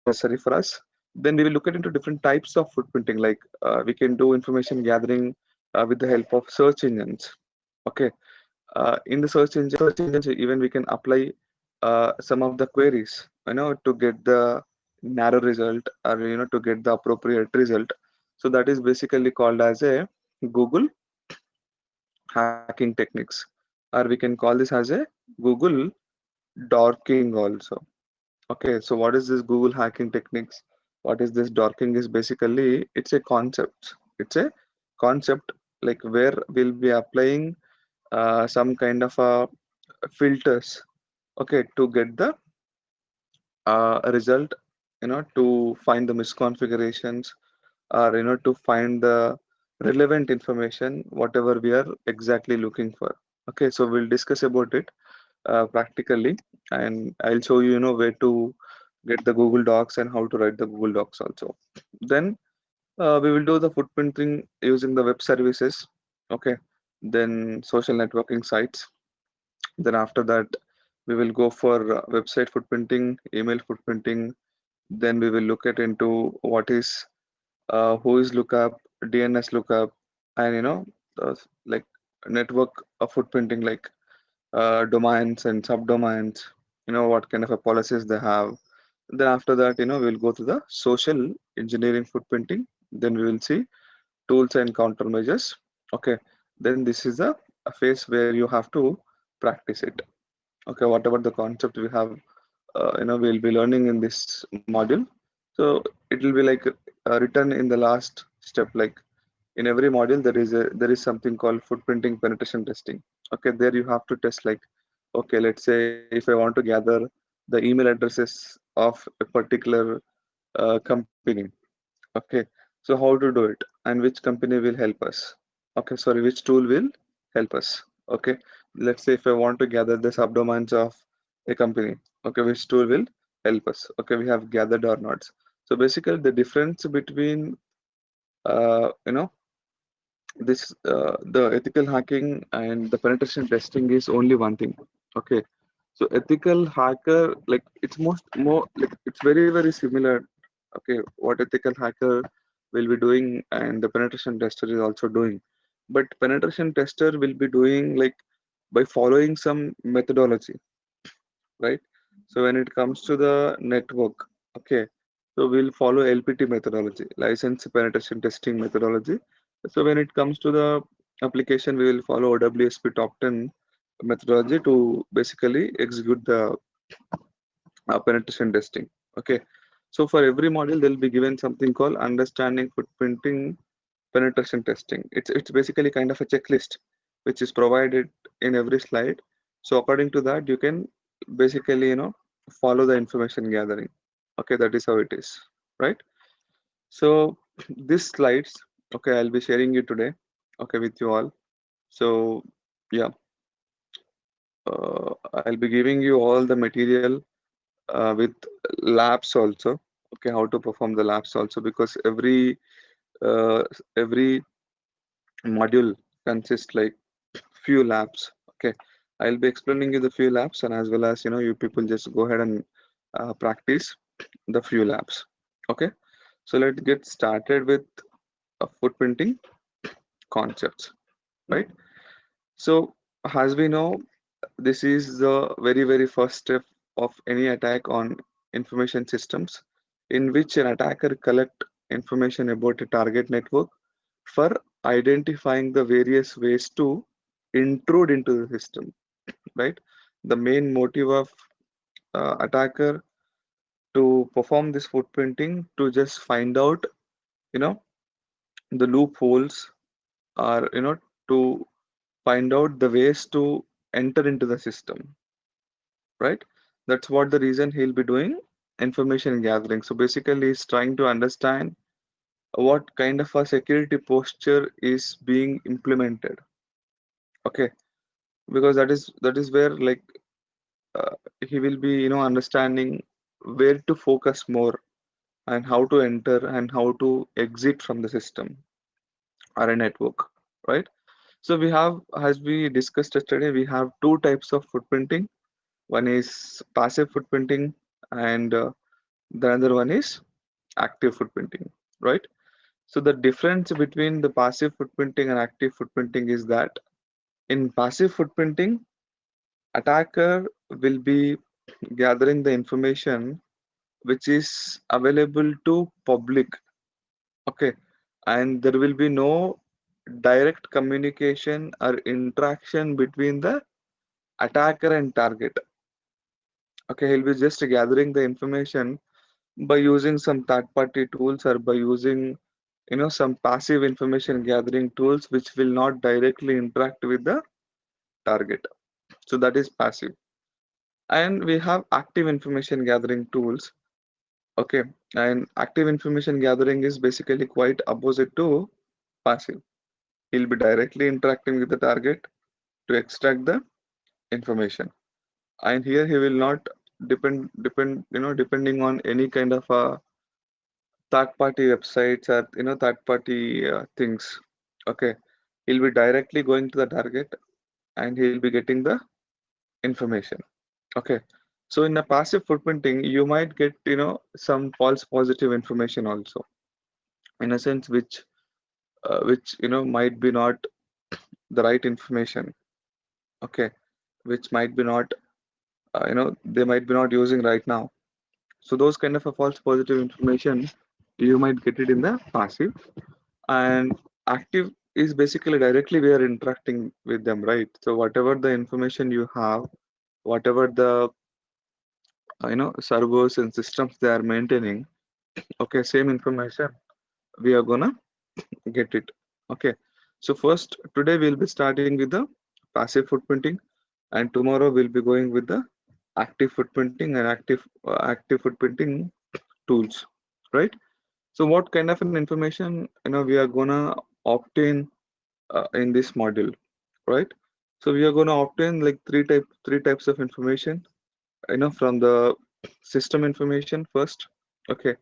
necessary for us. Then we will look at into different types of footprinting, like we can do information gathering with the help of search engines. Okay, in the search engines, even we can apply some of the queries, to get the narrow result, or to get the appropriate result. So that is basically called as a Google hacking techniques, or we can call this as a Google dorking also. Okay, so what is this Google hacking techniques? What is this dorking? Is basically it's a concept. It's a concept, like where we'll be applying some kind of filters, okay, to get the result, to find the misconfigurations, or to find the relevant information, whatever we are exactly looking for. Okay, so we'll discuss about it practically, and I'll show you, where to get the Google Docs and how to write the Google Docs also. Then we will do the footprinting using the web services. Okay, then social networking sites. Then after that, we will go for website footprinting, email footprinting. Then we will look at into what is who is lookup, DNS lookup, and like network of footprinting, like domains and subdomains. What kind of a policies they have. Then after that, we'll go to the social engineering footprinting. Then we will see tools and countermeasures. Okay. Then this is a phase where you have to practice it. Okay, whatever the concept we have, we'll be learning in this module. So it will be like written in the last step. Like in every module, there is something called footprinting penetration testing. Okay, there you have to test, like, okay, let's say if I want to gather the email addresses of a particular company. Okay, so how to do it, and which company will help us? Okay, sorry, which tool will help us? Okay, let's say if I want to gather the subdomains of a company, okay, which tool will help us? Okay, we have gathered or not. So basically, the difference between uh, you know the ethical hacking and the penetration testing is only one thing. Okay, so ethical hacker, like it's most more like it's very similar. Okay, what ethical hacker will be doing and the penetration tester is also doing, but penetration tester will be doing like by following some methodology, right? So when it comes to the network, okay, so we'll follow LPT methodology, license penetration testing methodology. So when it comes to the application, we will follow OWSP top 10 methodology to basically execute the penetration testing. Okay, so for every module, they'll be given something called understanding footprinting penetration testing. It's basically kind of a checklist which is provided in every slide. So according to that, you can basically follow the information gathering. Okay, that is how it is, right? So these slides, okay, I'll be sharing you today, okay, with you all. So yeah, I'll be giving you all the material with labs also. Okay, how to perform the labs also, because uh, every module consists like few labs. Okay, I'll be explaining you the few labs, and as well as you people just go ahead and practice the few labs. Okay, so let's get started with footprinting concepts, right? So as we know, this is the very first step of any attack on information systems, in which an attacker collect information about a target network for identifying the various ways to intrude into the system, right? The main motive of attacker to perform this footprinting to just find out, you know, the loopholes, or to find out the ways to enter into the system, right? That's what the reason he'll be doing information gathering. So basically, he's trying to understand what kind of a security posture is being implemented. Okay, because that is where, like, uh, he will be understanding where to focus more, and how to enter and how to exit from the system or a network, right? So we have, as we discussed yesterday, we have two types of footprinting. One is passive footprinting, and The other one is active footprinting, right? So the difference between the passive footprinting and active footprinting is that in passive footprinting, attacker will be gathering the information which is available to public. Okay, and there will be no direct communication or interaction between the attacker and target. Okay, he'll be just gathering the information by using some third party tools or by using some passive information gathering tools which will not directly interact with the target. So that is passive. And we have active information gathering tools. Okay, and active information gathering is basically quite opposite to passive. He'll be directly interacting with the target to extract the information, and here he will not depending on any kind of third party websites or third party things. Okay, he'll be directly going to the target and he'll be getting the information. Okay, so in a passive footprinting you might get some false positive information also, in a sense which might be not the right information. Okay, which might be not they might be not using right now. So those kind of a false positive information you might get it in the passive. And active is basically directly we are interacting with them, right? So whatever the information you have, whatever the servers and systems they are maintaining, okay, same information we are gonna get it. Okay, so first today we'll be starting with the passive footprinting, and tomorrow we'll be going with the active footprinting and active footprinting tools, right? So what kind of an information we are gonna obtain in this module, right? So we are gonna obtain like three types of information, from the system information first. Okay,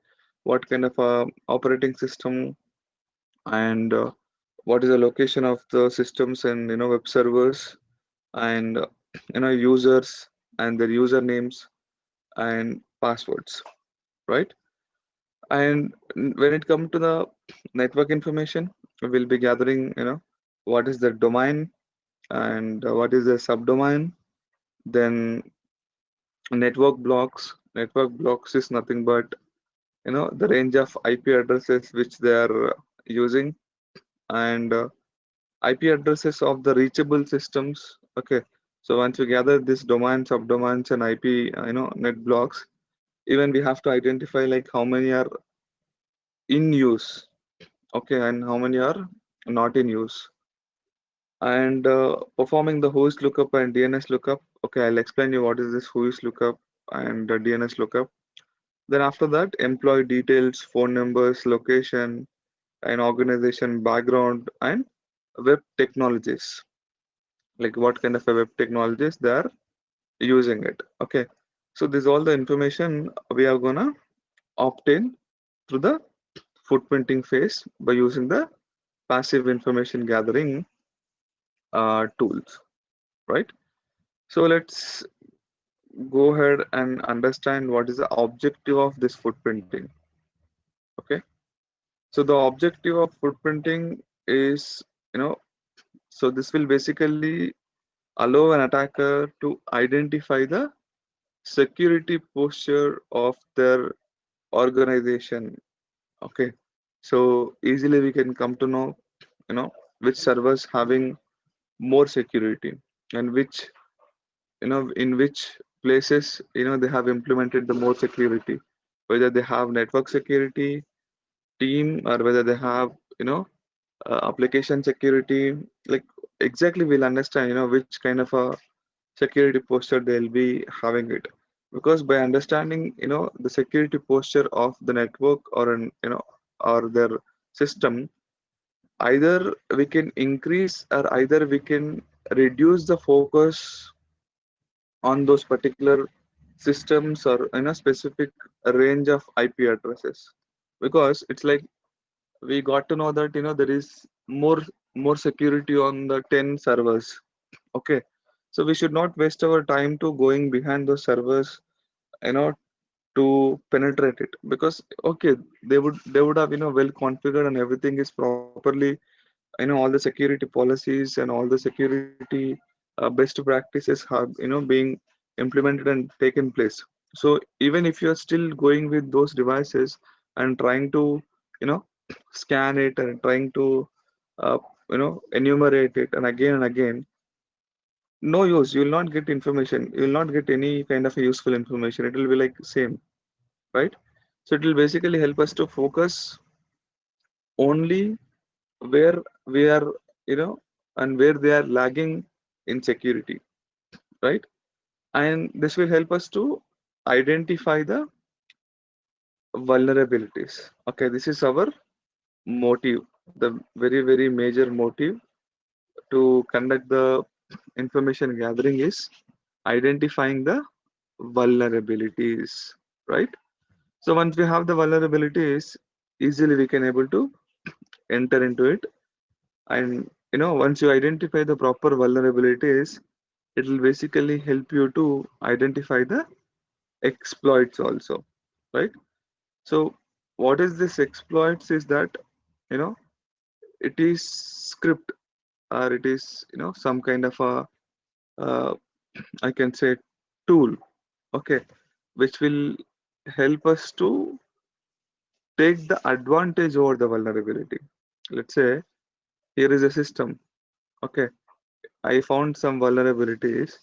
what kind of operating system, and what is the location of the systems and web servers, and users and their usernames and passwords, right? And when it comes to the network information, we'll be gathering, what is the domain and what is the subdomain. Then network blocks. Network blocks is nothing but, the range of IP addresses which they are using, and IP addresses of the reachable systems. Okay. So once we gather this domain, subdomains, and IP, net blocks, even we have to identify like how many are in use, okay, and how many are not in use. And performing the host lookup and DNS lookup. Okay, I'll explain you what is this host lookup and DNS lookup. Then after that, employee details, phone numbers, location, and organization background, and web technologies. Like what kind of a web technologies they are using it. Okay, so this is all the information we are gonna obtain through the footprinting phase by using the passive information gathering tools, right? So let's go ahead and understand what is the objective of this footprinting. Okay, so the objective of footprinting is, you know, so this will basically allow an attacker to identify the security posture of their organization. Okay, so easily we can come to know, which servers having more security, and which in which places they have implemented the more security, whether they have network security team or whether they have you know application security. Like exactly we'll understand which kind of a security posture they'll be having it, because by understanding the security posture of the network or or their system, either we can increase or either we can reduce the focus on those particular systems or in a specific range of IP addresses, because it's like we got to know that there is more security on the 10 servers. Okay, so we should not waste our time to going behind those servers, you know to penetrate it, because okay, they would have well configured and everything is properly, all the security policies and all the security best practices have being implemented and taken place. So even if you're still going with those devices and trying to you know scan it and trying to uh, enumerate it and again, no use. You will not get information. You will not get any kind of useful information. It will be like same, right? So it will basically help us to focus only where we are, you know, and where they are lagging in security, right? And this will help us to identify the vulnerabilities. Okay, this is our motive, the very major motive to conduct the information gathering is identifying the vulnerabilities, right? So once we have the vulnerabilities, easily we can able to enter into it. And once you identify the proper vulnerabilities, it will basically help you to identify the exploits also, right? So what is this exploits is that you know it is script, or it is some kind of a uh, I can say tool, okay, which will help us to take the advantage over the vulnerability. Let's say here is a system, okay, I found some vulnerabilities.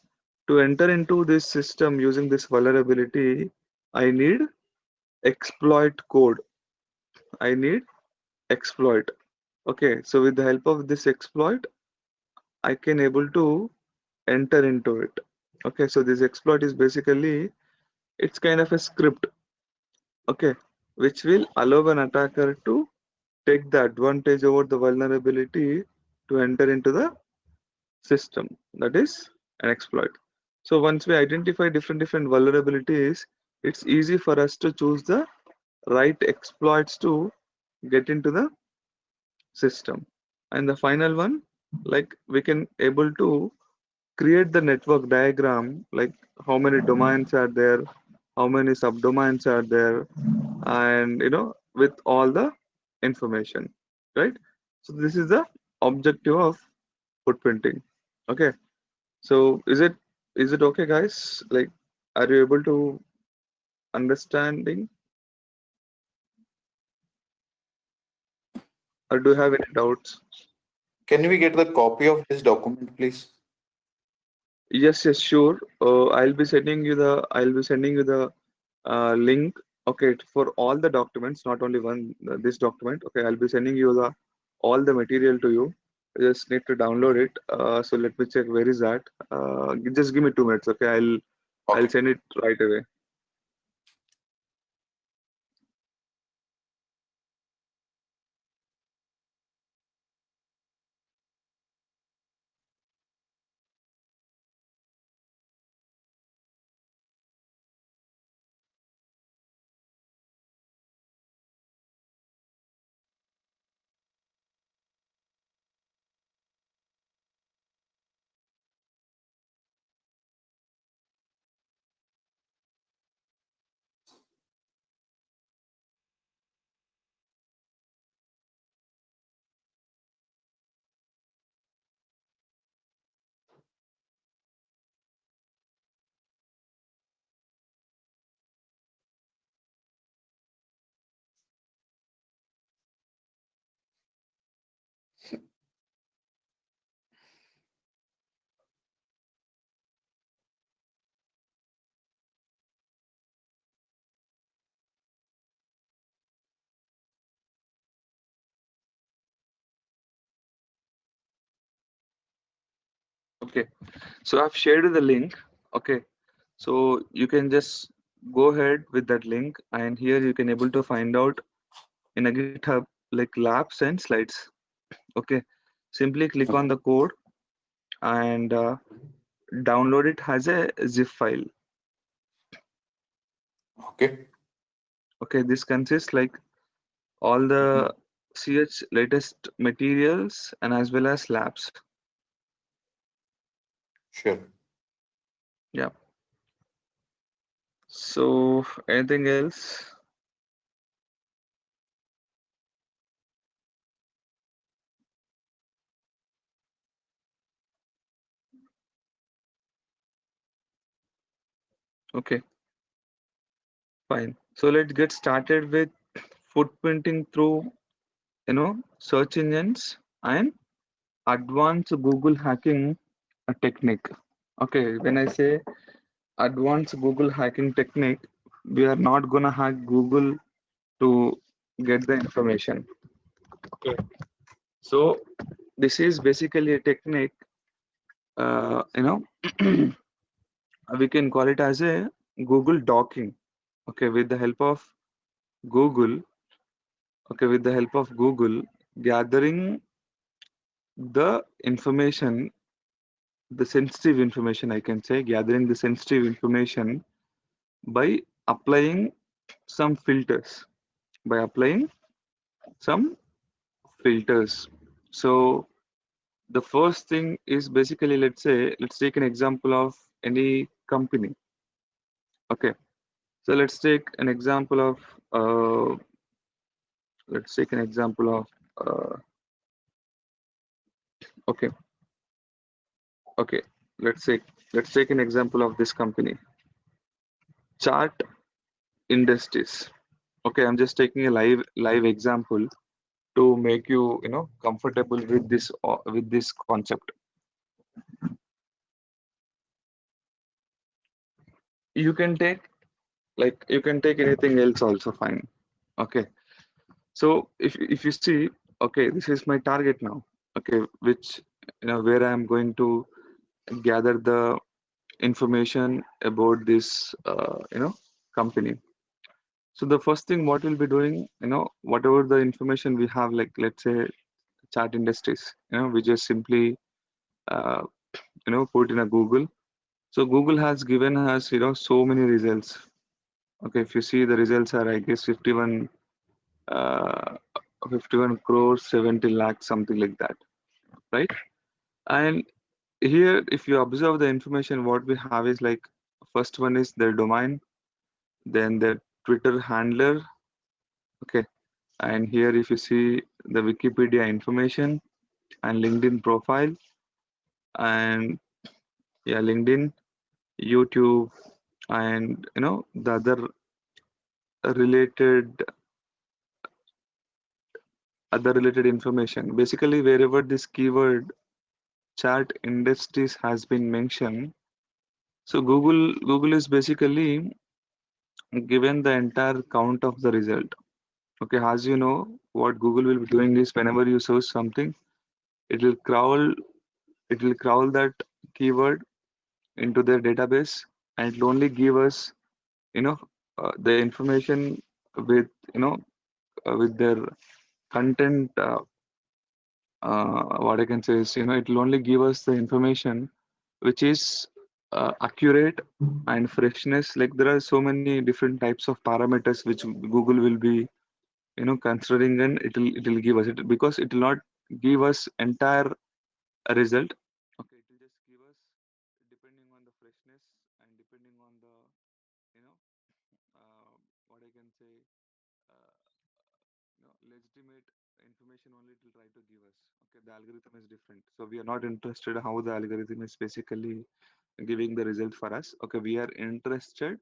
To enter into this system using this vulnerability, I need exploit code. I need exploit. Okay, so with the help of this exploit, I can able to enter into it. Okay, so this exploit is basically it's kind of a script, okay, which will allow an attacker to take the advantage over the vulnerability to enter into the system. That is an exploit. So once we identify different vulnerabilities, it's easy for us to choose the right exploits to get into the system. And the final one, like we can able to create the network diagram, like how many domains are there, how many subdomains are there, and with all the information, right? So this is the objective of footprinting. Okay, so is it okay, guys? Like, are you able to understanding, or do you have any doubts? Can we get the copy of this document, please? Yes, yes, sure. I'll be sending you the link. Okay, for all the documents, not only one this document. Okay, I'll be sending you the all the material to you. You just need to download it. So let me check where is that. Just give me 2 minutes. Okay, I'll Okay. send it right away. Okay, so I've shared you the link. Okay, so you can just go ahead with that link, and here you can able to find out in a GitHub like labs and slides. Okay, simply click on Okay. the code and download it as a zip file. Okay. Okay, this consists like all Mhm. the ch latest materials and as well as labs. Sure. Yeah, So anything else? Okay, fine. So let's get started with footprinting through, search engines and advanced Google hacking technique. Okay, when I say advanced Google hacking technique, we are not gonna hack Google to get the information. Okay, so this is basically a technique. Uh, you know, we can call it as a Google docking. Okay, with the help of Google. Okay, with the help of Google, gathering the information, the sensitive information, I can say, gathering the sensitive information by applying some filters. By applying some filters. So the first thing is basically, let's say, let's take an example of any company. Okay. So let's take an example of okay, okay. Let's say let's take an example of this company, Chart Industries. Okay, I'm just taking a live example to make you comfortable with this concept. You can take you can take anything else also fine. Okay, so if you see, okay, this is my target now. Okay, which where I am going to gather the information about this company. So the first thing what we'll be doing, whatever the information we have, like let's say Chart Industries, we just simply uh, put in a Google. So Google has given us so many results. Okay, if you see the results are, I guess, uh, 51 crores 70 lakhs, something like that, right? And here, if you observe the information, what we have is like, first one is their domain, then their Twitter handler. Okay, and here if you see the Wikipedia information and LinkedIn profile, and yeah, LinkedIn, YouTube, and the related other related information. Basically, wherever this keyword Chart Industries has been mentioned, so Google is basically given the entire count of the result. Okay, as you know, what Google will be doing is whenever you search something, it will crawl it will crawl that keyword into their database, and it will only give us you know the information with with their content. What I can say is, it will only give us the information which is accurate and freshness. Like there are so many different types of parameters which Google will be considering, and it will give us it, because it will not give us entire result. Okay, it will just give us depending on the freshness and depending on the you know what I can say, uh, legitimate information only it will try to give us. Okay, the algorithm is different, so we are not interested how the algorithm is basically giving the result for us. Okay, we are interested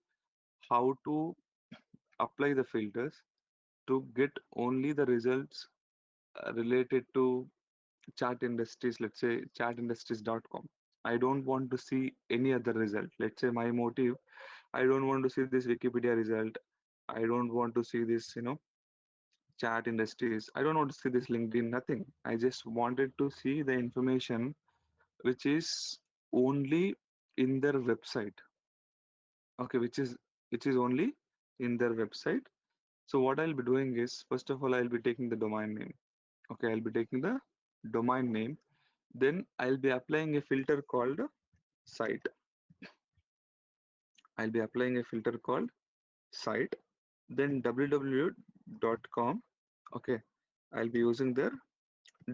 how to apply the filters to get only the results related to Chat Industries, let's say chartindustries.com. I don't want to see any other result. Let's say my motive, I don't want to see this Wikipedia result. I don't want to see this, Chat Industries. I don't want to see this LinkedIn, nothing. I just wanted to see the information which is only in their website. Okay, which is only in their website. So what I'll be doing is, first of all, I'll be taking the domain name. Okay, I'll be taking the domain name. Then I'll be applying a filter called site. I'll be applying a filter called site. Then www.com. Okay, I'll be using their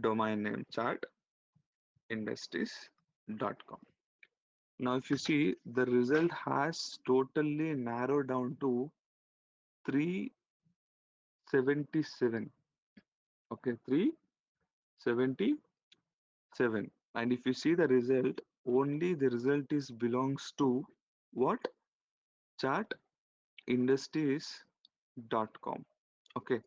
domain name, chartindustries.com. Now, if you see, the result has totally narrowed down to 377. Okay, 377. And if you see the result, only the result is belongs to what? Chartindustries.com. Okay.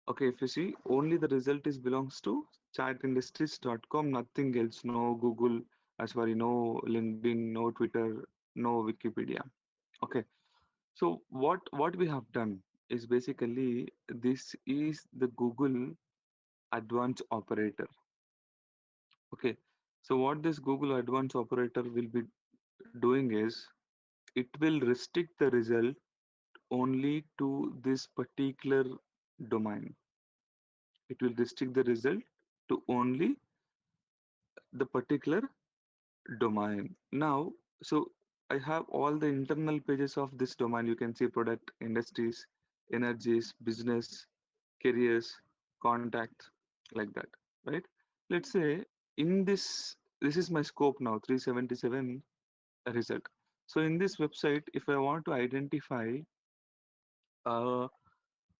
Okay, if you see, only the result is belongs to chartindustries.com, nothing else. No Google, sorry, no LinkedIn, no Twitter, no Wikipedia. Okay. So what we have done is basically this is the Google Advanced Operator. Okay. So what this Google Advanced Operator will be doing is it will restrict the result only to this particular domain. It will restrict the result to only the particular domain. Now, so I have all the internal pages of this domain. You can see product, industries, energies, business, careers, contacts, like that, right? Let's say in this is my scope now, 377 result. So in this website, if I want to identify uh,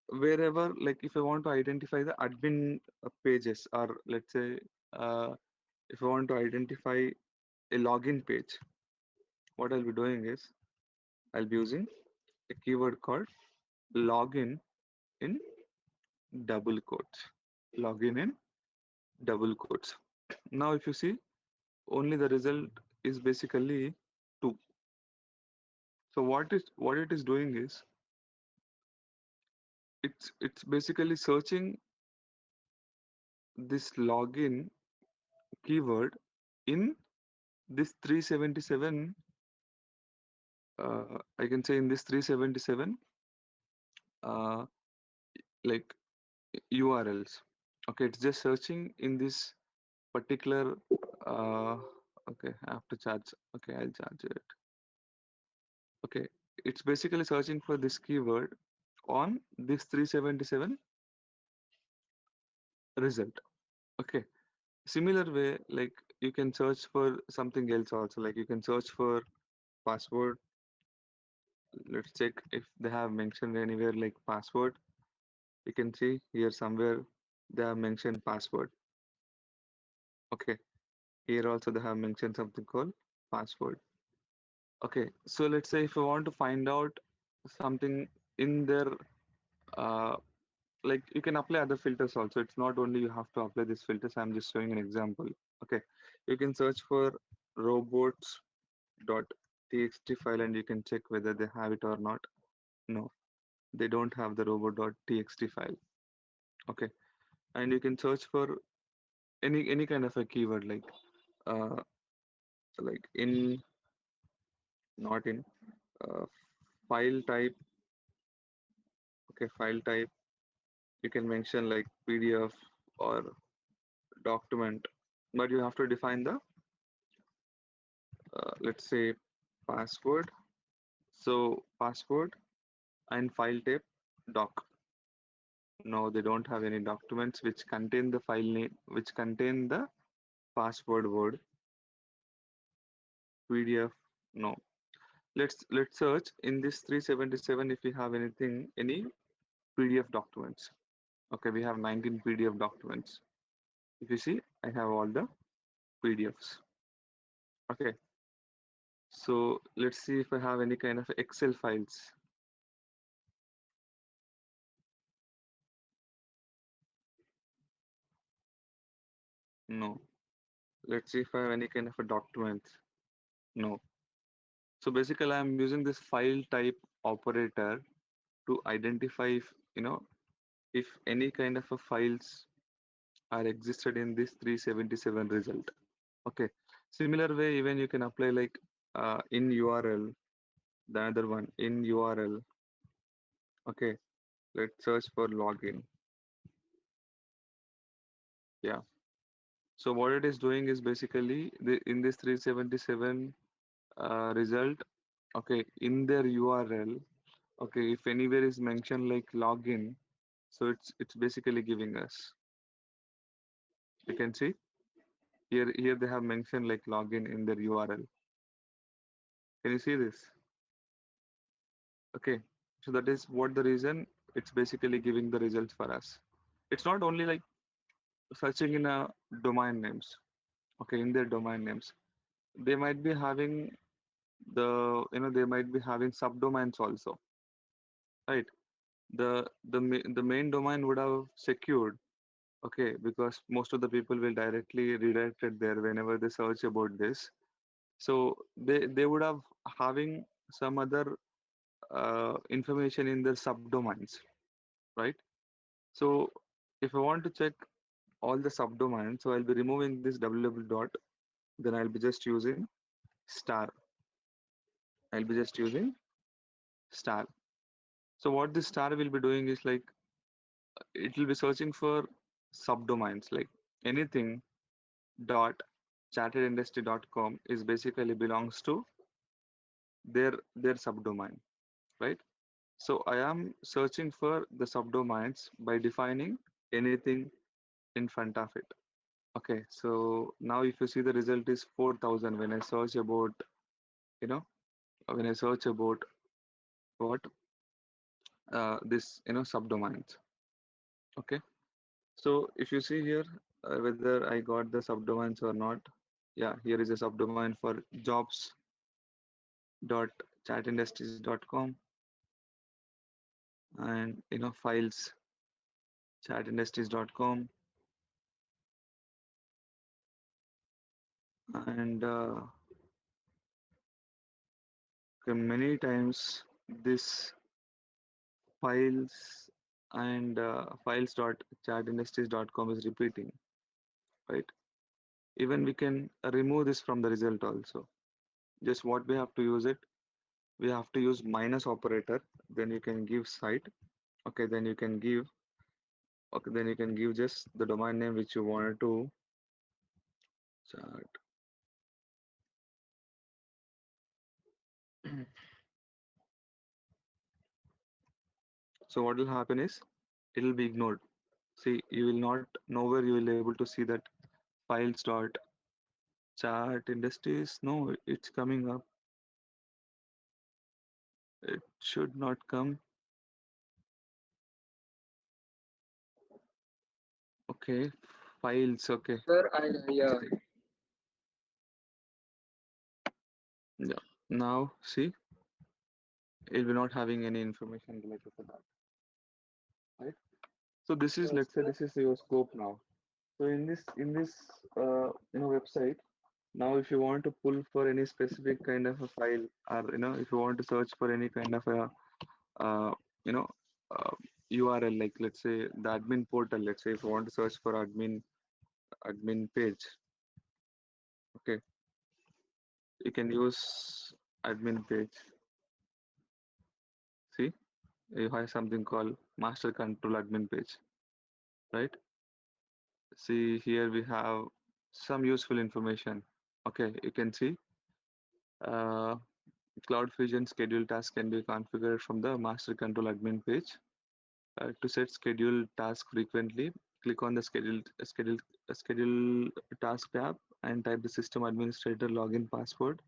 wherever, like if I want to identify the admin pages, or let's say if I want to identify a login page, what I'll be doing is I'll be using a keyword called login in double quotes. Login in double quotes. Now, if you see, only the result is basically two. So what it is doing is it's basically searching this login keyword in this 377. I can say in this 377 uh, like URLs. Okay, it's just searching in this particular uh okay, I have to charge. Okay, I'll charge it. Okay, it's basically searching for this keyword on this 377 result. Okay, similar way, like you can search for something else also, like you can search for password. Let's check if they have mentioned anywhere like password. You can see here somewhere they have mentioned password. Okay, here also they have mentioned something called password. Okay, so let's say if I want to find out something in their uh, like you can apply other filters also. It's not only you have to apply these filters. I'm just showing an example. Okay, you can search for robots.txt file and you can check whether they have it or not. No, they don't have the robot.txt file. Okay, and you can search for any kind of a keyword uh, like in, not in, uh, file type. Okay, file type. You can mention like PDF or document, but you have to define the let's say password. So password and file type doc. No, they don't have any documents which contain the file name, which contain the password word. PDF. No. Let's search in this 377 if we have anything, any PDF documents. Okay, we have 19 PDF documents. If you see, I have all the PDFs. Okay, so let's see if I have any kind of Excel files. No. Let's see if I have any kind of a document. No. So basically, I'm using this file type operator to identify if if any kind of a files are existed in this 377 result. Okay. Similar way, even you can apply like in URL. The other one in URL. Okay. Let's search for login. Yeah. So what it is doing is basically in this 377 result. Okay, in their URL. Okay, if anywhere is mentioned like login, so it's basically giving us. You can see here they have mentioned like login in their URL. Can you see this? Okay, so that is what the reason it's basically giving the results for us. It's not only like searching in a domain names, okay, in their domain names. They might be having they might be having subdomains also, right? The main domain would have secured, okay, because most of the people will directly redirect it there whenever they search about this. So they would have having some other information in their subdomains, right? So if I want to check all the subdomains, so I'll be removing this www dot, then I'll be just using star. I'll be just using star. So what this star will be doing is like it will be searching for subdomains like anything dot chartedindustry.com is basically belongs to their subdomain, right? So I am searching for the subdomains by defining anything in front of it. Okay, so now if you see the result is 4,000 when I search about, you know, when I search about what this, subdomains. Okay, so if you see here whether I got the subdomains or not, yeah, here is a subdomain for jobs.chatindustries.com and files chatindustries.com and okay, many times this files and files.chatindustries.com is repeating, right? Even we can remove this from the result also. Just what we have to use it, we have to use minus operator, then you can give site, okay, then you can give just the domain name which you wanted to chat. So what will happen is it will be ignored. See, you will not nowhere you will able to see that files dot chat industries. No, it's coming up. It should not come. Okay, files. Okay, Sir, yeah, yeah. Now see, it will not having any information related to that, right? So this is, let's say sir. this is your scope now. So in this website, now if you want to pull for any specific kind of a file, or if you want to search for any kind of a uh, you know uh, URL, like let's say the admin portal, let's say if you want to search for admin page, okay, you can use admin page. See, you have something called master control admin page, right? See here we have some useful information. Okay, you can see uh, Cloud Fusion schedule task can be configured from the master control admin page. To set schedule task frequently, click on the schedule task tab and type the system administrator login password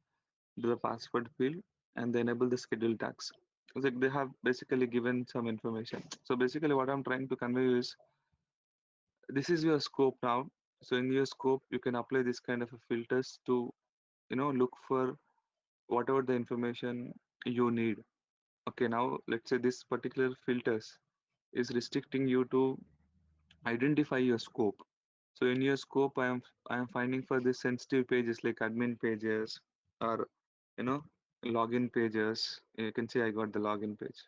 to the password field and then enable the schedule task. It's like they have basically given some information. So basically what I'm trying to convey is this is your scope now. So in your scope, you can apply this kind of a filters to look for whatever the information you need. Okay, now let's say this particular filters is restricting you to identify your scope. So in your scope, I am finding for the sensitive pages like admin pages or you know login pages. You can see I got the login page.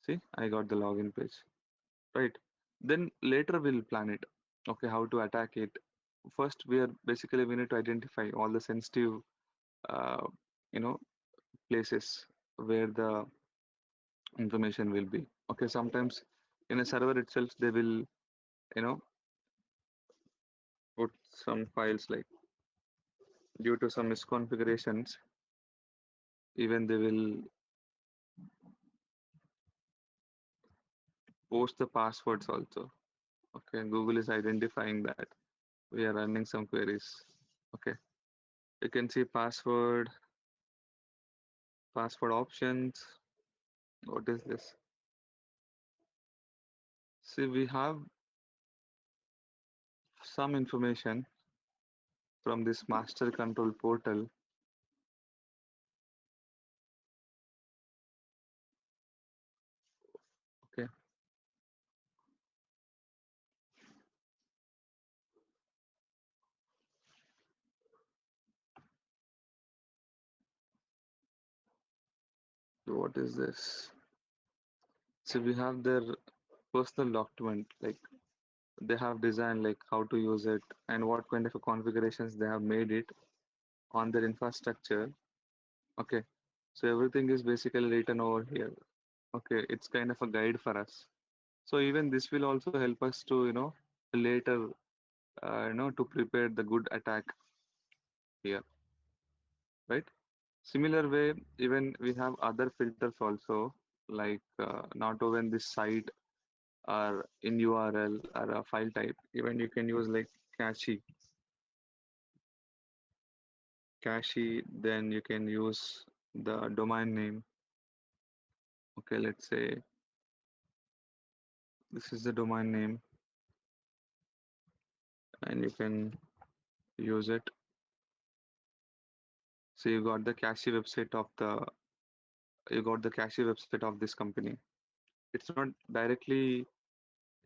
See, I got the login page. Right. Then later we'll plan it. Okay, how to attack it. First, we need to identify all the sensitive uh, you know places where the information will be. Okay, sometimes in a server itself they will you know put some files like due to some misconfigurations, even they will post the passwords also. Okay, Google is identifying that we are running some queries. Okay, You can see password options. What is this? See, we have some information from this master control portal. Okay, so what is this? So we have their personal document, like they have designed like how to use it and what kind of configurations they have made it on their infrastructure. Okay, so everything is basically written over here. Okay, it's kind of a guide for us. So even this will also help us to, later, to prepare the good attack here, right? Similar way, even we have other filters also, like not even this site or in URL or a file type. Even you can use like cache, then you can use the domain name. Okay, let's say this is the domain name, and you can use it. So you got the cache website of this company. It's not directly,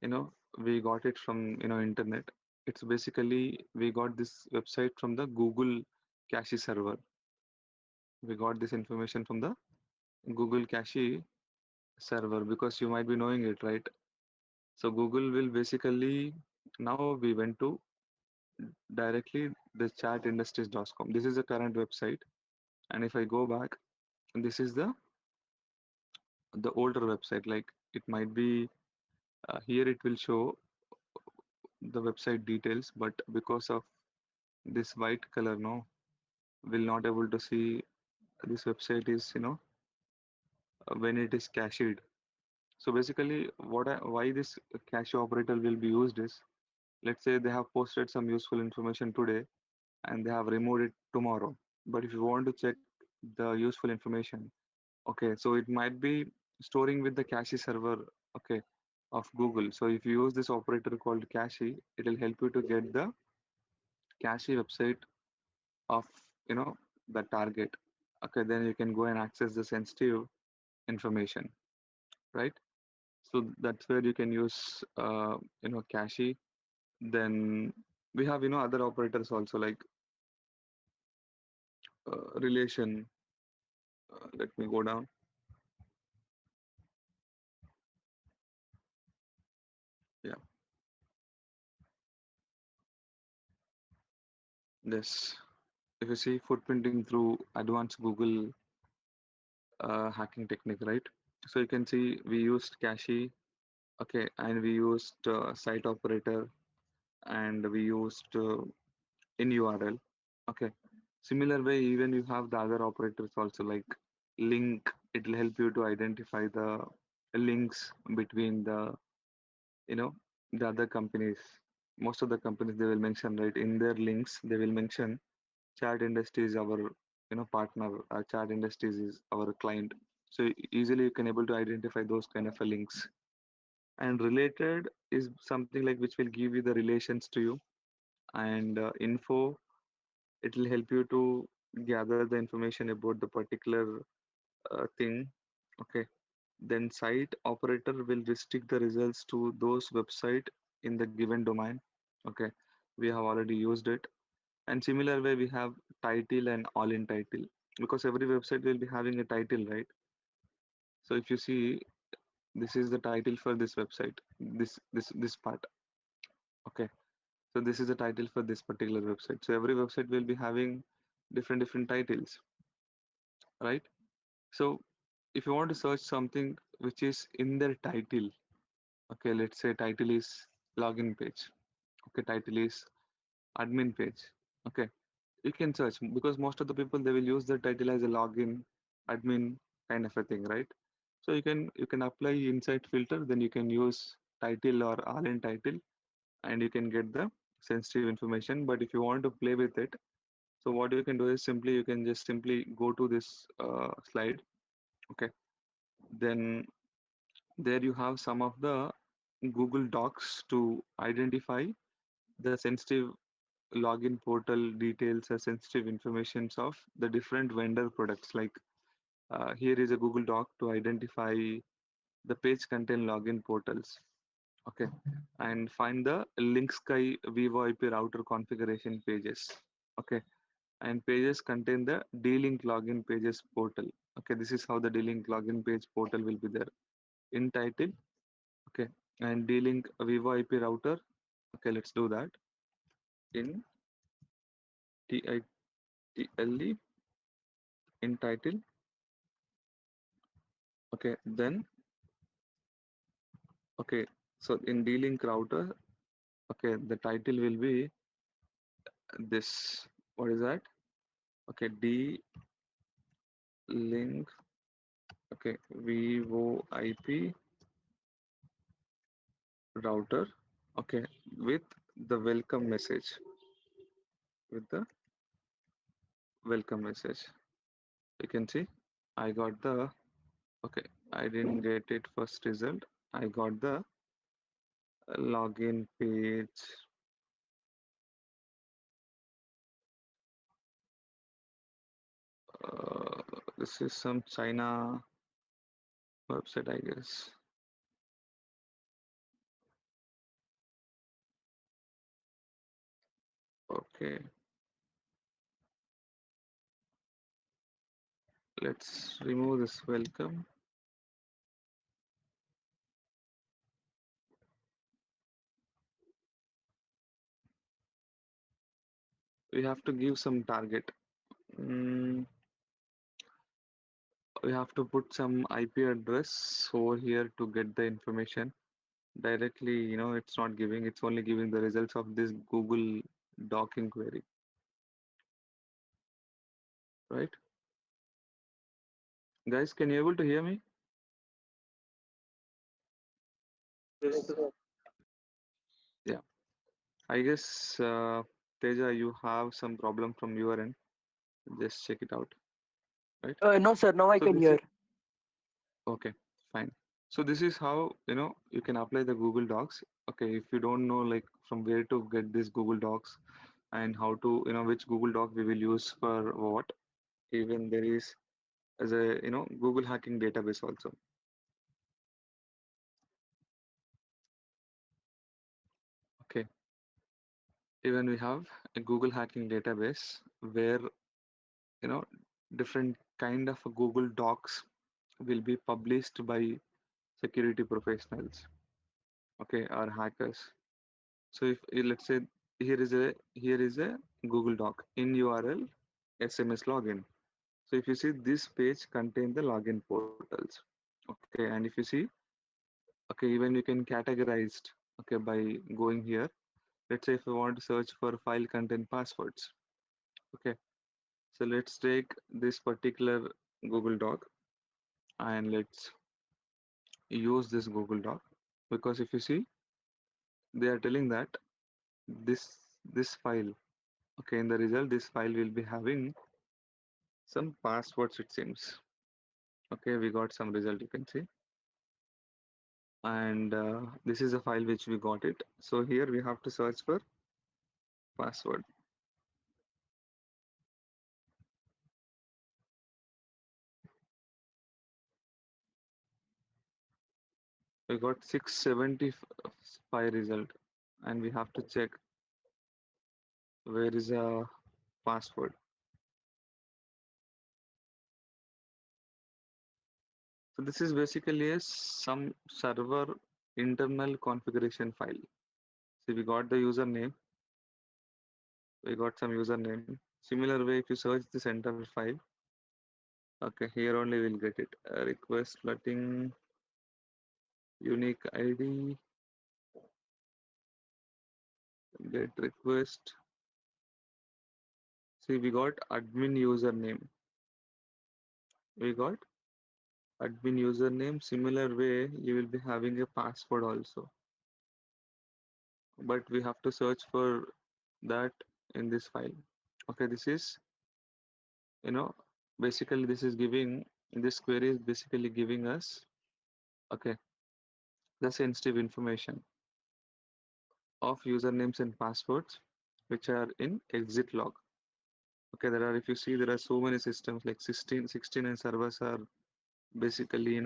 you know, we got it from, internet. It's basically we got this website from the Google cache server. We got this information from the Google cache server because you might be knowing it, right? So Google will basically now we went to directly the chatindustries.com. This is the current website, and if I go back, this is the older website. Like it might be here, it will show the website details, but because of this white color, no, will not able to see this website is, when it is cached. So basically, why this cache operator will be used is, let's say they have posted some useful information today and they have removed it tomorrow. But if you want to check the useful information, okay, so it might be storing with the cache server, okay, of Google. So if you use this operator called cache, it will help you to get the cache website of, the target. Okay, then you can go and access the sensitive information, right? So that's where you can use, cache. Then we have, other operators also like relation. Let me go down. Yeah, this. If you see footprinting through advanced Google hacking technique, right? So you can see we used cache, okay, and we used site operator, and we used in URL, okay. Similar way, even you have the other operators also like link. It will help you to identify the links between you know, the other companies. Most of the companies they will mention right in their links. They will mention Chat Industry is our partner. Chat Industries is our client. So easily you can able to identify those kind of links. And related is something like which will give you the relations to you, and info, it will help you to gather the information about the particular thing. Okay, then site operator will restrict the results to those website in the given domain. Okay, we have already used it. And similar way we have title and all in title, because every website will be having a title, right? So if you see, this is the title for this website, this part. Okay, so this is the title for this particular website. So every website will be having different titles, right? So if you want to search something which is in their title, okay, let's say title is login page. Okay, title is admin page. Okay, you can search because most of the people they will use the title as a login, admin kind of a thing, right? So you can apply insight filter, then you can use title or all in title, and you can get the sensitive information. But if you want to play with it, So what you can do is simply you can just simply go to this slide. Okay, then there you have some of the Google Docs to identify the sensitive login portal details or sensitive informations of the different vendor products. Like here is a Google Doc to identify the page contain login portals. Okay, and find the link sky VoIP router configuration pages. Okay, and pages contain the D-Link login pages portal. Okay, this is how the D-Link login page portal will be there in title. Okay, and D-Link VoIP router. Okay, let's do that in TITLE in title. Okay, then okay, so in D-Link router, okay, the title will be this. What is that? Okay, D-Link. Okay, VoIP router. Okay, with the welcome message. With the welcome message. You can see I got the okay. I didn't get it first result. I got the login page. This is some China website, I guess. Okay, let's remove this welcome. We have to give some target. Mm, we have to put some IP address over here to get the information directly. It's not giving, it's only giving the results of this Google Doc inquiry, right? Guys, can you able to hear me? Yes, sir. Yeah, I guess Teja, you have some problem from your end. Just check it out, right? No, sir. Now I So can this hear. is okay, fine. So this is how you can apply the Google Docs. Okay, if you don't know like from where to get this Google Docs and how to which Google Doc we will use for what, even there is as a Google hacking database also. Okay, even we have a Google hacking database where you know different kind of Google Docs will be published by security professionals, okay, or hackers. So if let's say here is a Google Doc in URL SMS login. So if you see this page contain the login portals. Okay, and if you see, okay, even you can categorized, okay, by going here. Let's say if you want to search for file content passwords. Okay, so let's take this particular Google Doc and let's use this Google Doc, because if you see they are telling that this file, okay, in the result this file will be having some passwords, it seems. Okay, we got some result, you can see, and this is a file which we got it. So here we have to search for password. We got 675 result, and we have to check where is a password. So this is basically a some server internal configuration file. See, we got the username, we got some username. Similar way, if you search this enter file, okay, here only we'll get it. Request flooding, unique ID, get request. See, we got admin username. We got admin username. Similar way, you will be having a password also. But we have to search for that in this file. Okay, this is, you know, basically this is giving, this query is basically giving us, okay, the sensitive information of usernames and passwords which are in exit log. Okay, there are, if you see, there are so many systems like 69 servers are basically,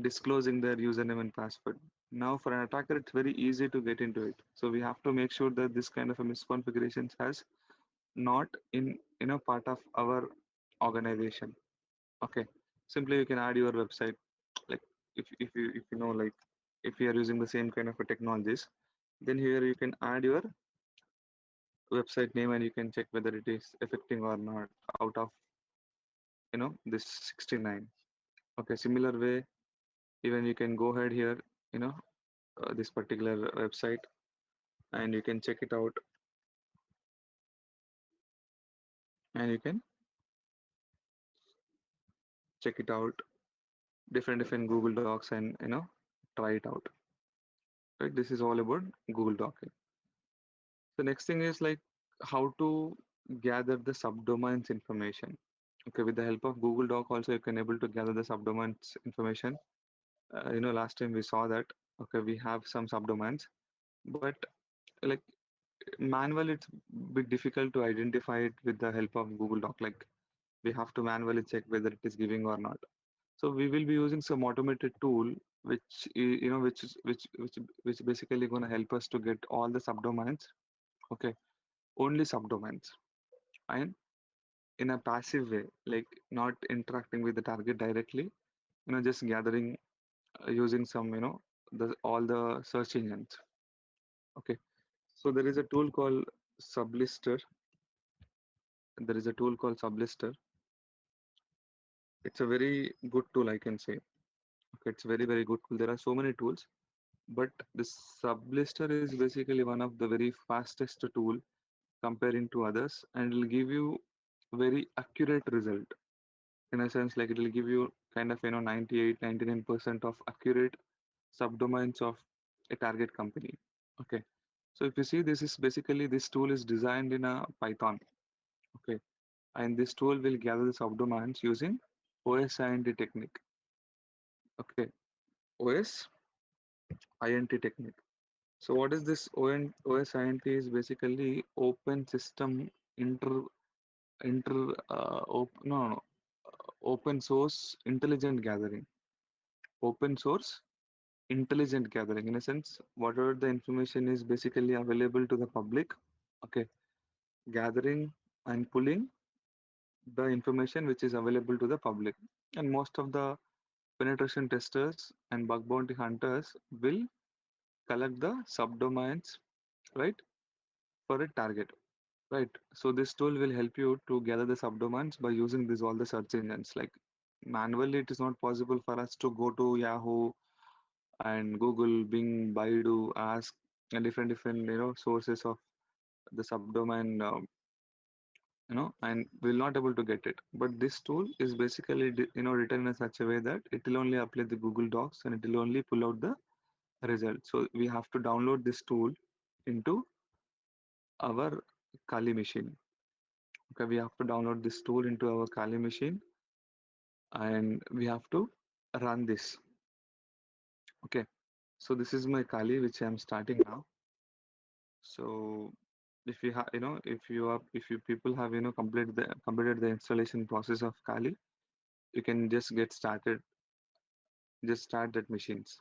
disclosing their username and password. Now, for an attacker, it's very easy to get into it. So we have to make sure that this kind of a misconfigurations has not in, part of our organization. Okay, simply you can add your website, like if you know, like if you are using the same kind of a technologies, then here you can add your website name and you can check whether it is affecting or not out of, this 69. Okay, similar way, even you can go ahead here, you know this particular website, and you can check it out, and you can check it out different Google Docs, and try it out, right? This is all about Google Doc. The next thing is like how to gather the subdomains information. Okay, with the help of Google Doc, also you can able to gather the subdomains information. Last time we saw that. Okay, we have some subdomains, but like manually it's bit difficult to identify it with the help of Google Doc. Like we have to manually check whether it is giving or not. So we will be using some automated tool, which which is which basically going to help us to get all the subdomains. Okay, only subdomains, and in a passive way, like not interacting with the target directly, just gathering using some, the all the search engines. Okay, so there is a tool called Sublister. There is a tool called Sublister. It's a very good tool, I can say. Okay, it's very, very good tool. There are so many tools, but the Sublister is basically one of the very fastest tool comparing to others, and it'll give you very accurate result. In a sense, like it'll give you kind of 98, 99% of accurate subdomains of a target company. Okay, so if you see, this is basically, this tool is designed in a Python. Okay, and this tool will gather the subdomains using OSINT technique. Okay, OSINT technique. So what is this OSINT? Is basically open system inter no, no, open source intelligent gathering. Open source intelligent gathering, in a sense, whatever the information is basically available to the public. Okay, gathering and pulling the information which is available to the public, and most of the penetration testers and bug bounty hunters will collect the subdomains, right, for a target, right? So this tool will help you to gather the subdomains by using this all the search engines. Like manually it is not possible for us to go to Yahoo and Google, Bing, Baidu, Ask, and different sources of the subdomain, and we're not able to get it. But this tool is basically written in such a way that it will only apply the Google Docs and it will only pull out the result. So we have to download this tool into our Kali machine. Okay, we have to download this tool into our Kali machine, and we have to run this. Okay, so this is my Kali which I'm starting now. So if you have, if you people have, completed the installation process of Kali, you can just get started, just start that machines.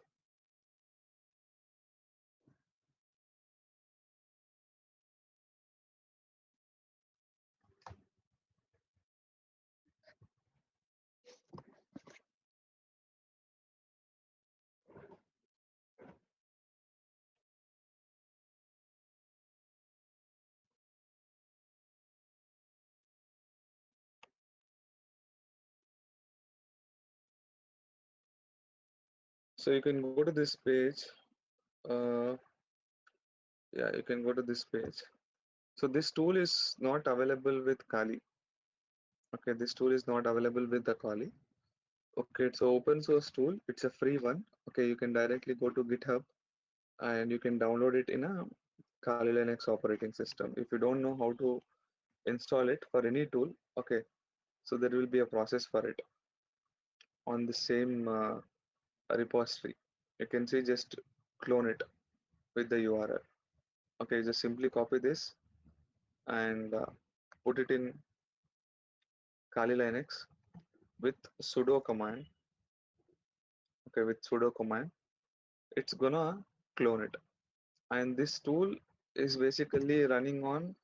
So you can go to this page. uh, yeah, you can go to this page. So this tool is not available with Kali. Okay, this tool is not available with the Kali. Okay, it's an open source tool, it's a free one. Okay, you can directly go to GitHub and you can download it in a Kali Linux operating system. If you don't know how to install it for any tool. Okay, so there will be a process for it on the same repository. You can see just clone it with the URL. Okay, just simply copy this and put it in Kali Linux with sudo command. Okay, with sudo command, it's gonna clone it. And this tool is basically running on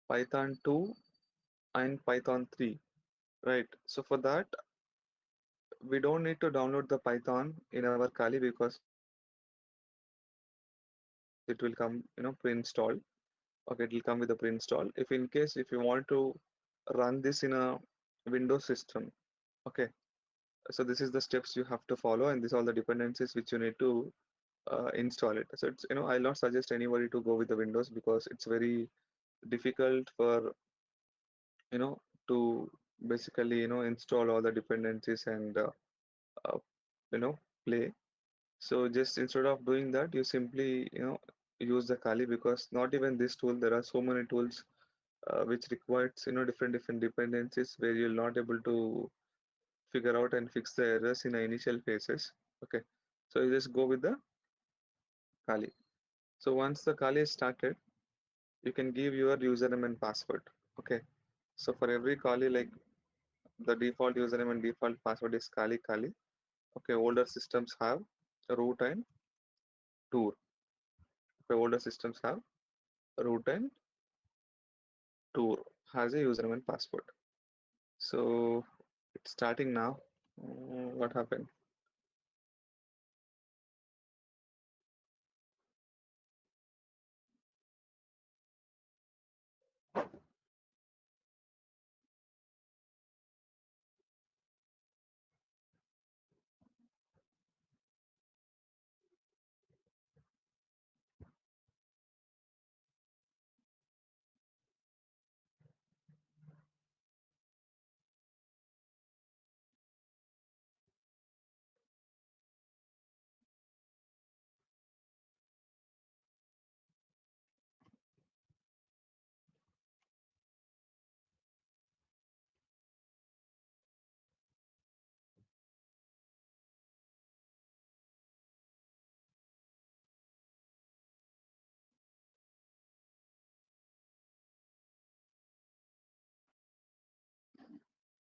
Python 2 and Python 3, right? So for that, we don't need to download the Python in our Kali because it will come, pre-installed. Okay, it will come with a pre-install. If in case if you want to run this in a Windows system, okay, so this is the steps you have to follow, and these are all the dependencies which you need to install it. So it's, I'll not suggest anybody to go with the Windows because it's very difficult for you know to basically install all the dependencies and uh, play. So just instead of doing that, you simply use the Kali, because not even this tool, there are so many tools which requires different dependencies where you're not able to figure out and fix the errors in the initial phases. Okay, so you just go with the Kali. So once the Kali is started, you can give your username and password. Okay, so for every Kali, like the default username and default password is Kali Kali. Okay, older systems have root and tour. Okay, older systems have root and tour has a username and password. So it's starting now. What happened?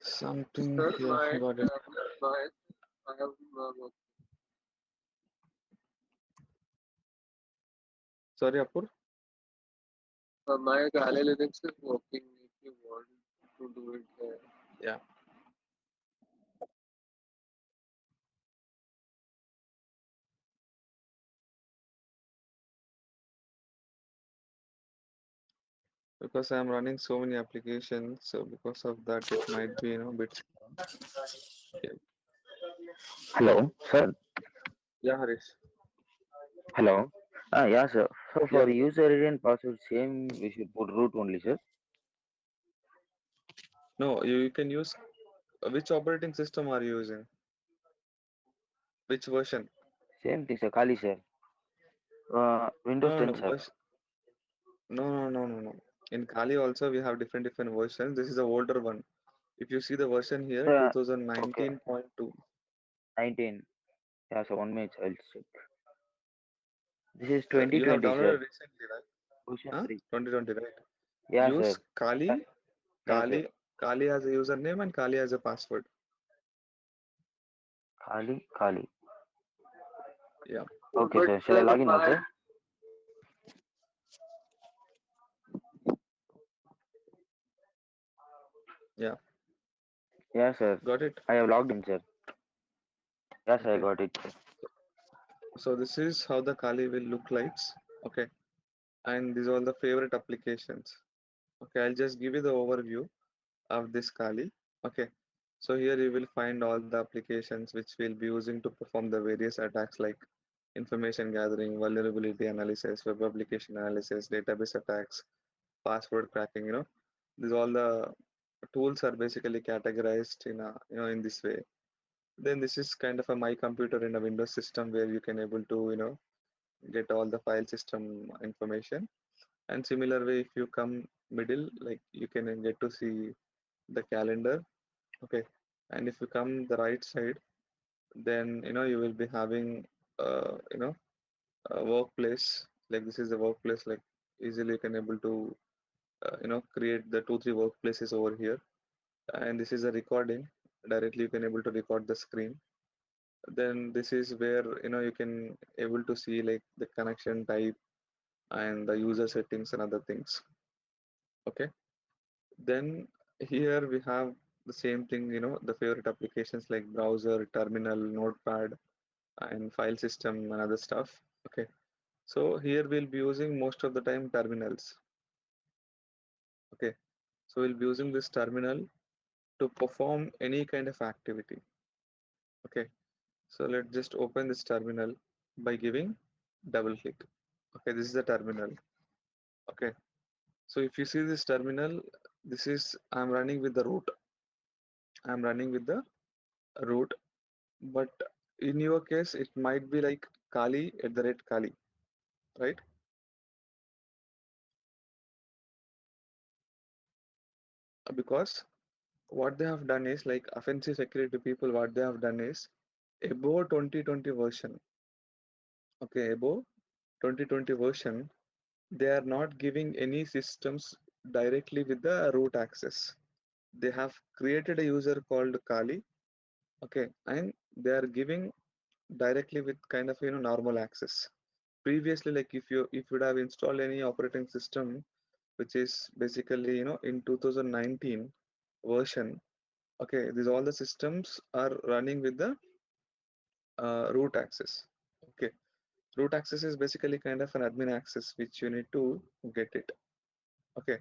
Something Sir, here. I got it. my, I have Sorry, Apur. my Kali Linux is working. If you want to do it here. Yeah, because I'm running so many applications, so because of that, it might be a bit slow. Yeah, Hello, sir. yeah, Harish. Hello. Yeah, sir. So Yeah, for user ID and password, same we should put root only, sir. no, you can use which operating system are you using? Which version? Same thing, sir. Kali, sir. Windows No, no, 10, no. sir. No. In Kali also we have different versions. This is the older one. If you see the version here, Sir, okay. 2019.2. 19. Yeah, so 1 minute, I'll check. This is You have 2020, sir. downloaded recently, right? Version Huh? 3. 2020, right? Yeah, Use sir. Yeah, Kali, yeah, sir. Kali as a username and Kali as a password. Kali, Kali. Yeah, Okay, But sir. Shall I sir, log in now, my sir? yeah, Yeah, sir. got it. I have logged in, sir. Yes, I Okay. got it, sir. So this is how the Kali will look like. Okay, and these are all the favorite applications. Okay, I'll just give you the overview of this Kali. Okay, so here you will find all the applications which we'll be using to perform the various attacks like information gathering, vulnerability analysis, web application analysis, database attacks, password cracking. These all the tools are basically categorized in a in this way. Then this is kind of a my computer in a Windows system where you can able to get all the file system information. And similar way, if you come middle, like you can get to see the calendar. Okay, and if you come the right side, then you will be having a workplace. Like this is the workplace, like easily you can able to create the 2 3 workplaces over here. And this is a recording. Directly you can able to record the screen. Then this is where you can able to see like the connection type and the user settings and other things. Okay, then here we have the same thing, the favorite applications like browser, terminal, notepad, and file system and other stuff. Okay, so here we'll be using most of the time terminals. Okay, so we'll be using this terminal to perform any kind of activity. Okay, so let's just open this terminal by giving double click. Okay, this is the terminal. Okay, so if you see this terminal, this is I'm running with the root. I'm running with the root, but in your case, it might be like Kali at the rate Kali, right? Because what they have done is like offensive security people, what they have done is above 2020 version. Okay, above 2020 version, they are not giving any systems directly with the root access. They have created a user called Kali. Okay, and they are giving directly with kind of normal access. Previously, like if you would have installed any operating system which is basically in 2019 version. Okay, these all the systems are running with the root access. Okay, root access is basically kind of an admin access which you need to get it. Okay,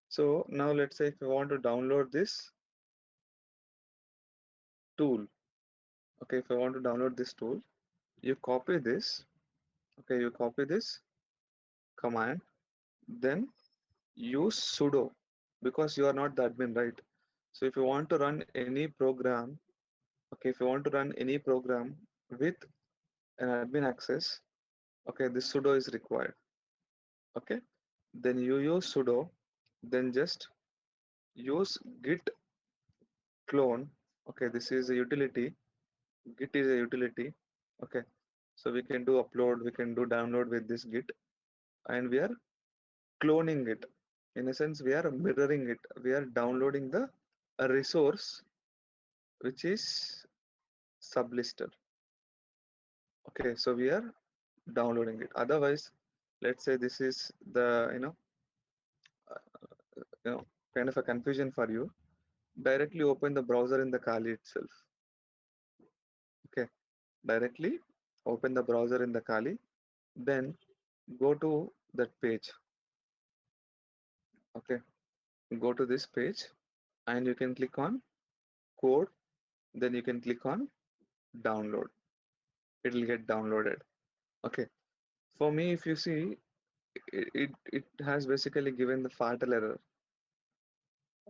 so now let's say if you want to download this tool. Okay, if I want to download this tool, you copy this. Okay, you copy this command, then use sudo, because you are not the admin, right? So if you want to run any program, okay, if you want to run any program with an admin access, okay, this sudo is required. Okay, then you use sudo, then just use git clone. Okay, this is a utility. Git is a utility. Okay, so we can do upload, we can do download with this git, and we are cloning it. In a sense, we are mirroring it. We are downloading the a resource which is sublister. Okay, so we are downloading it. Otherwise, let's say this is the you know kind of a confusion for you. Directly open the browser in the Kali itself. Okay, directly open the browser in the Kali, then go to that page. Okay, go to this page and you can click on code, then you can click on download. It will get downloaded. Okay, for me, if you see, it has basically given the fatal error.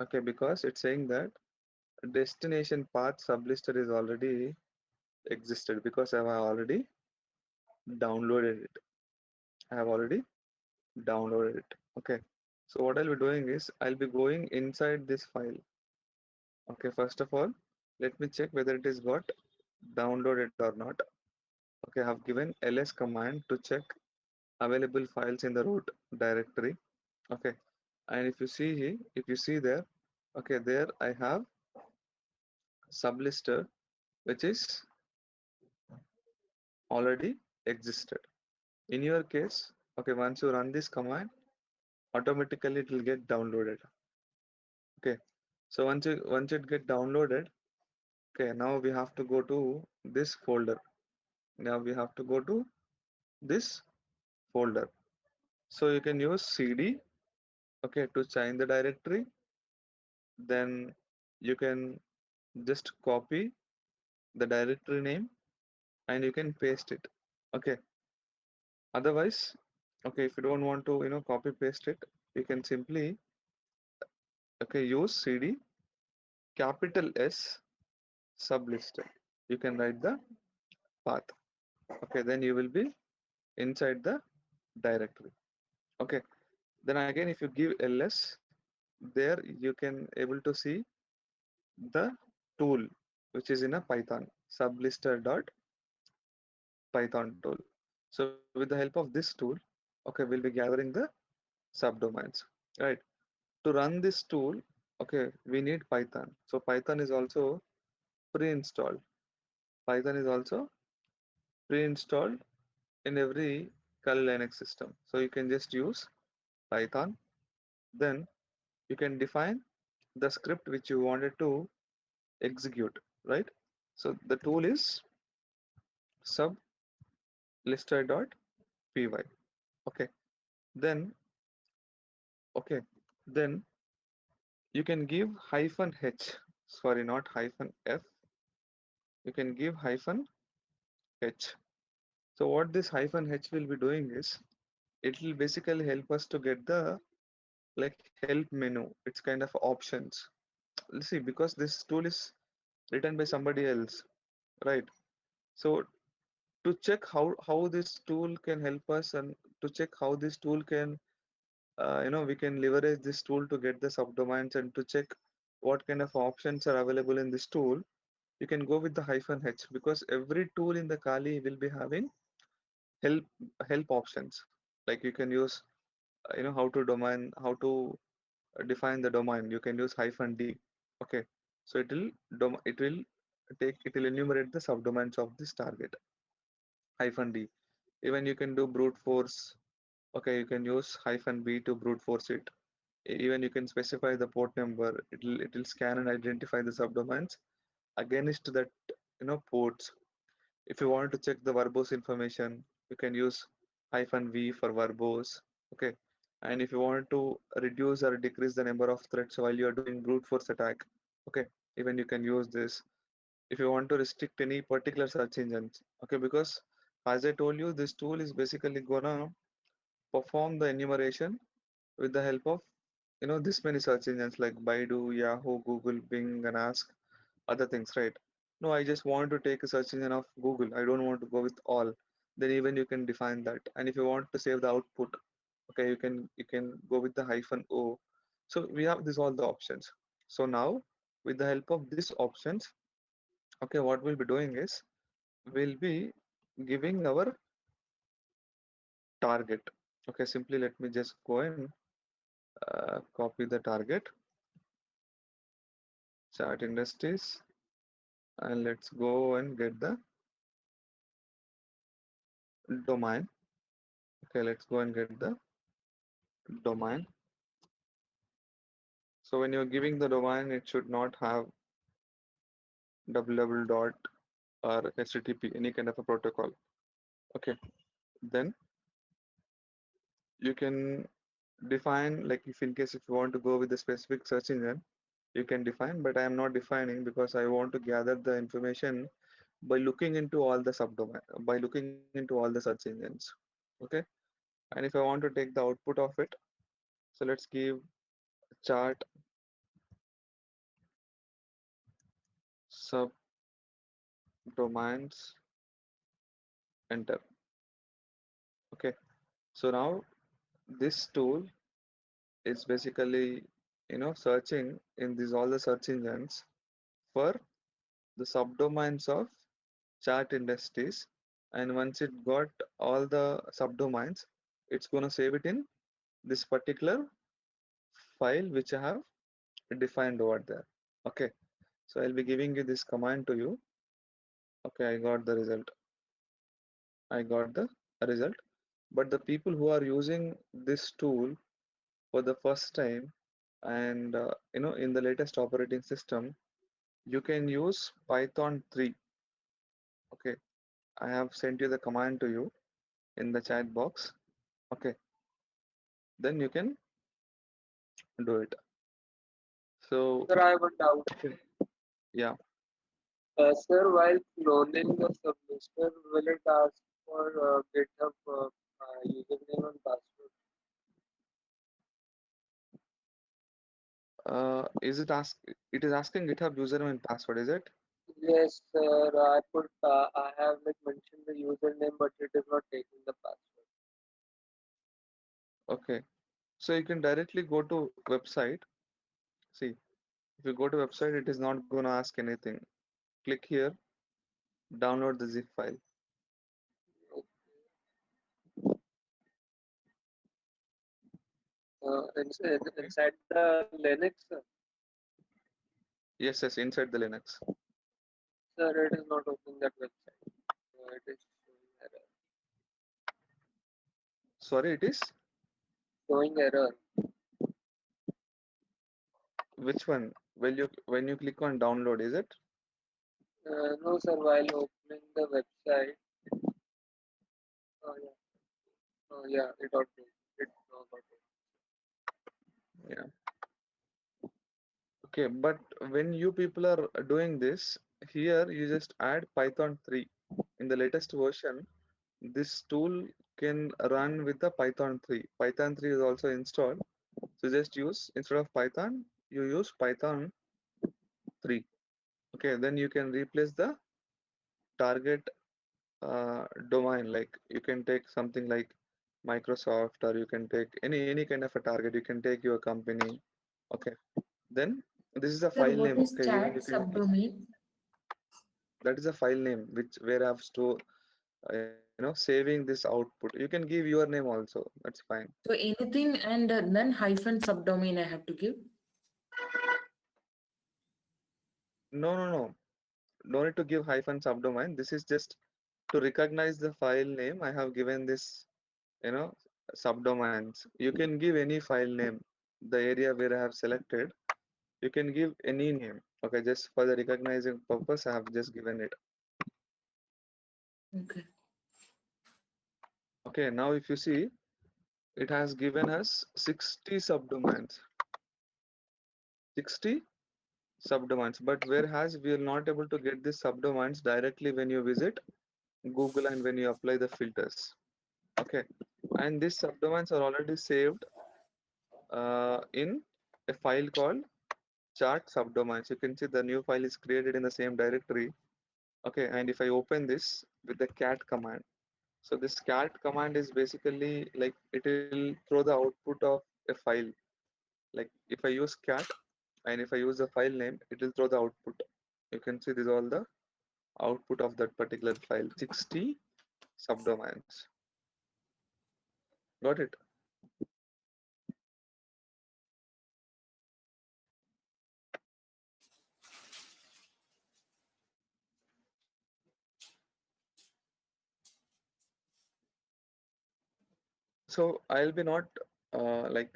Okay, because it's saying that destination path sublister is already existed, because I have already downloaded it. I have already downloaded it. Okay, so what I'll be doing is I'll be going inside this file. Okay, first of all, let me check whether it is got downloaded or not. Okay, I have given ls command to check available files in the root directory. Okay, and if you see there, okay, there I have sublister which is already existed. In your case, okay, once you run this command, automatically it will get downloaded. Okay, so once it get downloaded, okay, now we have to go to this folder. Now we have to go to this folder. So you can use cd, okay, to change the directory. Then you can just copy the directory name and you can paste it. Okay, otherwise, okay, if you don't want to copy paste it, you can simply, okay, use cd capital S sublister. You can write the path. Okay, then you will be inside the directory. Okay, then again if you give ls, there you can able to see the tool which is in a Python sublister.python tool. So with the help of this tool, okay, we'll be gathering the subdomains, right? To run this tool, okay, we need Python. So Python is also pre-installed. Python is also pre-installed in every Kali Linux system. So you can just use Python. Then you can define the script which you wanted to execute, right? So the tool is sublister.py. Okay. Then okay. Then you can give hyphen h. Sorry, not hyphen f. You can give hyphen h. So what this hyphen h will be doing is it will basically help us to get the like help menu. It's kind of options. Let's see, because this tool is written by somebody else, right? So to check how this tool can help us, and to check how this tool can we can leverage this tool to get the subdomains, and to check what kind of options are available in this tool, you can go with the hyphen h, because every tool in the Kali will be having help help options. Like you can use how to domain, how to define the domain. You can use hyphen d. Okay, so it will enumerate the subdomains of this target. Hyphen d. Even you can do brute force. Okay, you can use hyphen b to brute force it. Even you can specify the port number. It will scan and identify the subdomains against that ports. If you want to check the verbose information, you can use hyphen v for verbose. Okay, and if you want to reduce or decrease the number of threads while you are doing brute force attack, okay, even you can use this. If you want to restrict any particular search engines, okay, because as I told you, this tool is basically gonna perform the enumeration with the help of this many search engines like Baidu, Yahoo, Google, Bing, and Ask, other things, right? No, I just want to take a search engine of Google. I don't want to go with all. Then even you can define that. And if you want to save the output, okay, you can go with the hyphen o. So we have this all the options. So now with the help of these options, okay, what we'll be doing is we'll be giving our target. Okay, simply let me just go and copy the target chat industries, and let's go and get the domain. Okay, let's go and get the domain. So when you're giving the domain, it should not have www dot or http, any kind of a protocol. Okay, then you can define, like, if in case if you want to go with a specific search engine, you can define, but I am not defining because I want to gather the information by looking into all the subdomain, by looking into all the search engines. Okay, and if I want to take the output of it, so let's give chart subdomains, enter. Okay, so now this tool is basically searching in these all the search engines for the subdomains of chat industries, and once it got all the subdomains, it's going to save it in this particular file which I have defined over there. Okay, so I'll be giving you this command to you. Okay, I got the result. I got the result. But the people who are using this tool for the first time, and in the latest operating system, you can use Python 3. Okay, I have sent you the command to you in the chat box. Okay, then you can do it. So Sir, I have a doubt. yeah, Sir, while cloning the submitter, will it ask for GitHub username and password? it is asking GitHub username and password, is it? Yes, sir. I have like mentioned the username, but it is not taking the password. Okay, so you can directly go to website See, if you go to website, it is not gonna ask anything. Click here, download the zip file. Inside the Linux, Yes, yes, inside the Linux. sir, it is not opening that website. It is showing error. Sorry, it is Showing error. which one? When you click on download, is it? No, sir, while opening the website, yeah, yeah, it got me. It got me. Yeah. Okay, but when you people are doing this, here you just add Python 3. In the latest version, this tool can run with the Python 3. Python 3 is also installed. So just use, instead of Python, you use Python 3. Okay, then you can replace the target domain. Like you can take something like Microsoft, or you can take any kind of a target. You can take your company. Okay, then this is a Sir, file what name. is Okay, even chat if you subdomain? that is a file name which where I've stored, saving this output. You can give your name also. That's fine. So anything and then hyphen subdomain I have to give. No, no, no. No need to give hyphen subdomain. This is just to recognize the file name. I have given this, you know, subdomains. You can give any file name. The area where I have selected, you can give any name. Okay, just for the recognizing purpose, I have just given it. Okay. Okay, now if you see, it has given us 60 subdomains. 60 subdomains, but whereas we are not able to get these subdomains directly when you visit Google and when you apply the filters. Okay, and these subdomains are already saved in a file called chart subdomains. You can see the new file is created in the same directory. Okay, and if I open this with the cat command, so this cat command is basically like it will throw the output of a file. Like if I use cat and if I use the file name, it will throw the output. You can see this all the output of that particular file. 60 subdomains. Got it? So I'll be not like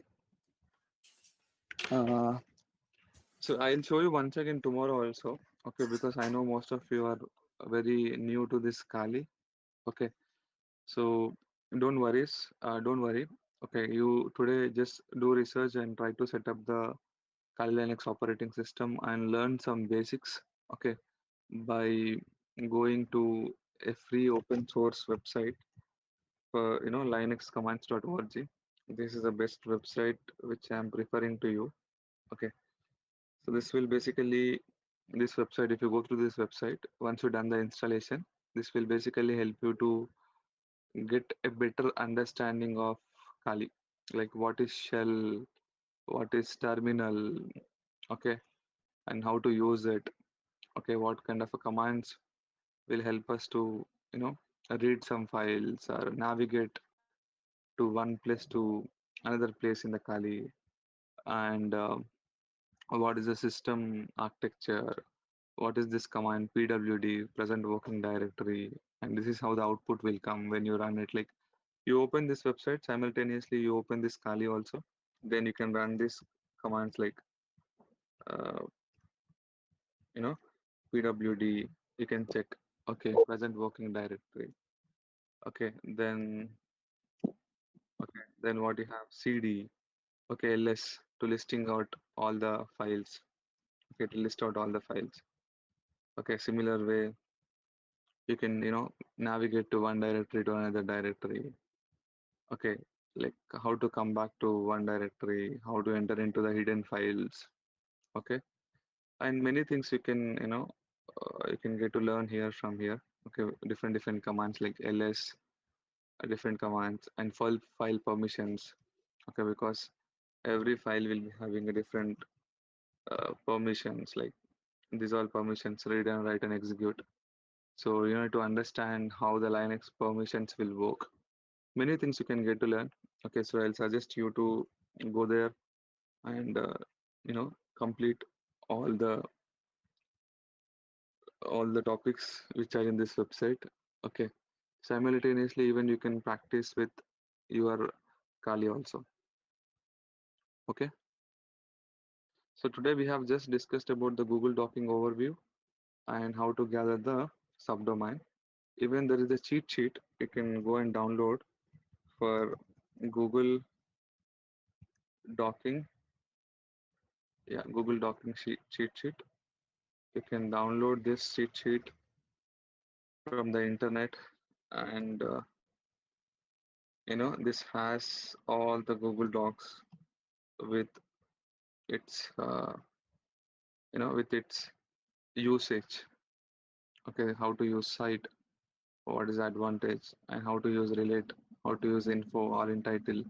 uh, so I'll show you once again tomorrow also. Okay, because I know most of you are very new to this Kali. Okay, so don't worry. Okay, you today just do research and try to set up the Kali Linux operating system and learn some basics. Okay, by going to a free open source website for linuxcommands.org. This is the best website which I am preferring to you. Okay, so this will basically this website. If you go through this website, once you've done the installation, this will basically help you to get a better understanding of Kali, like what is shell, what is terminal, okay, and how to use it. Okay, what kind of a commands will help us to you know read some files or navigate to one place to another place in the Kali, and what is the system architecture, what is this command pwd present working directory, and this is how the output will come when you run it. Like you open this website simultaneously, you open this Kali also, then you can run these commands like uh, you know pwd. You can check, okay, present working directory. Okay, then what you have cd, okay, ls to listing out all the files. Okay, to list out all the files. Okay, similar way you can navigate to one directory to another directory. Okay, like how to come back to one directory, how to enter into the hidden files. Okay, and many things you can get to learn here from here. Okay, different commands like ls, different commands, and file permissions. Okay, because every file will be having a different permissions, like these all permissions, read and write and execute. So you need to understand how the Linux permissions will work. Many things you can get to learn. Okay, so I'll suggest you to go there and complete all the topics which are in this website. Okay, simultaneously even you can practice with your Kali also. Okay, so today we have just discussed about the Google Docking overview and how to gather the subdomain. Even there is a cheat sheet you can go and download for Google Docking. Yeah, Google Docking cheat sheet. You can download this cheat sheet from the internet, and this has all the Google Docs with its with its usage. Okay, how to use site, what is the advantage, and how to use relate, how to use info or in title.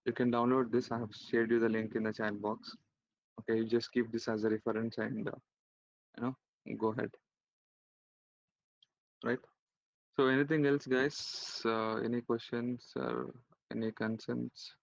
You can download this. I have shared you the link in the chat box. Okay, you just keep this as a reference and you know go ahead, right? So anything else, guys? Any questions or any concerns?